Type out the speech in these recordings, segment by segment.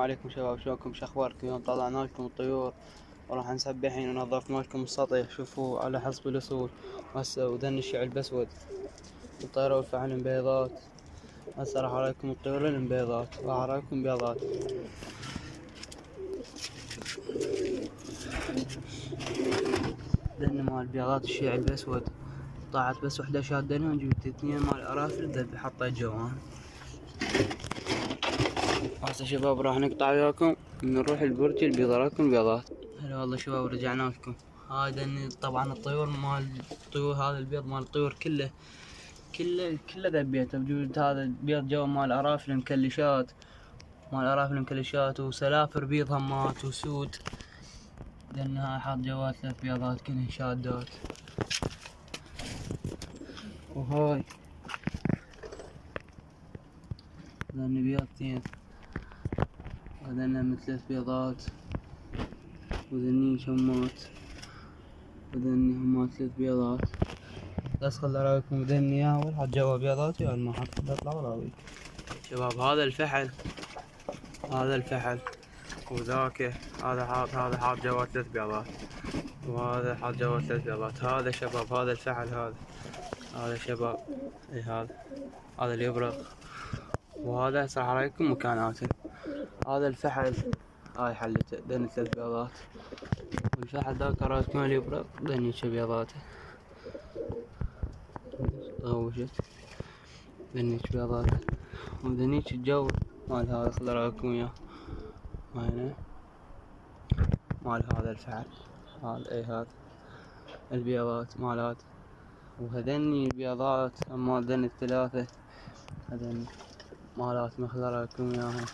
عليكم شباب، شلونكم؟ شخباركم؟ اليوم طلعنا لكم الطيور وراح نسبحين ونظفنا لكم السطح. شوفوا على حسب الأصول. هسه وذن الشعل بأسود، الطيرة والفحل بيضات. هسه راح أراكم الطيور البيضات وراح أراكم بيضات. ذن مال بيضات الشعل بأسود، طلعت بس وحدة شادينها، جبت 2 مال أرافل حطيت جوان. هسه شباب راح نقطع وياكم نروح البرج البيضة. راكم بيضات. هلا والله شباب، رجعنا لكم. هذا طبعا الطيور مال الطيور، هذا البيض مال الطيور كله ذبيته بجوز. هذا البيض جو مال أرافل مكلشات وسلافر بيض همات وسود. لأن هاي حاط جوات 3 بيضات كلهن شادات. وهاي ذن بيضتين، وذن 3 بيضات، وذنين شمات، وذني همات 3 بيضات. بس خل اراكم ذني اول حط جوا بيضات ويا ما حط تطلع وراويك. شباب هذا الفحل وذاك هذا حاط جوا 3 بيضات، وهذا حاط جوا 3 بيضات. هذا شباب هذا الفحل، هذا شباب هذا اللي يبرق. وهذا هسه راح اراكم مكاناته. هذا الفحل، هاي حلته ذني 3 بيضات، والفحل ذاك اراكم اللي يبرق ذني بيضاته. غوشت ذنيك بيضات، وذنيك الجو مال هذا. خل اراكم اياه هنا مال هذا الفحل. هذا البيضات مال هذا، وهذني البيضات مال ذني ال3 هذني مالات. خل اراكم اياهم.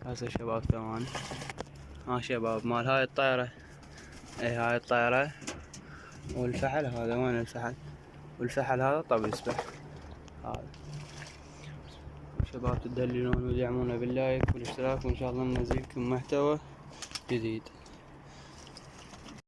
هسه شباب ثواني. ها شباب مال هاي الطيرة، هاي الطيرة والفحل هذا. وين الفحل؟ والفحل هذا طب يسبح. هذا شباب تدللون وتدعمونا باللايك والاشتراك، وان شاء الله ننزلكم محتوى جديد.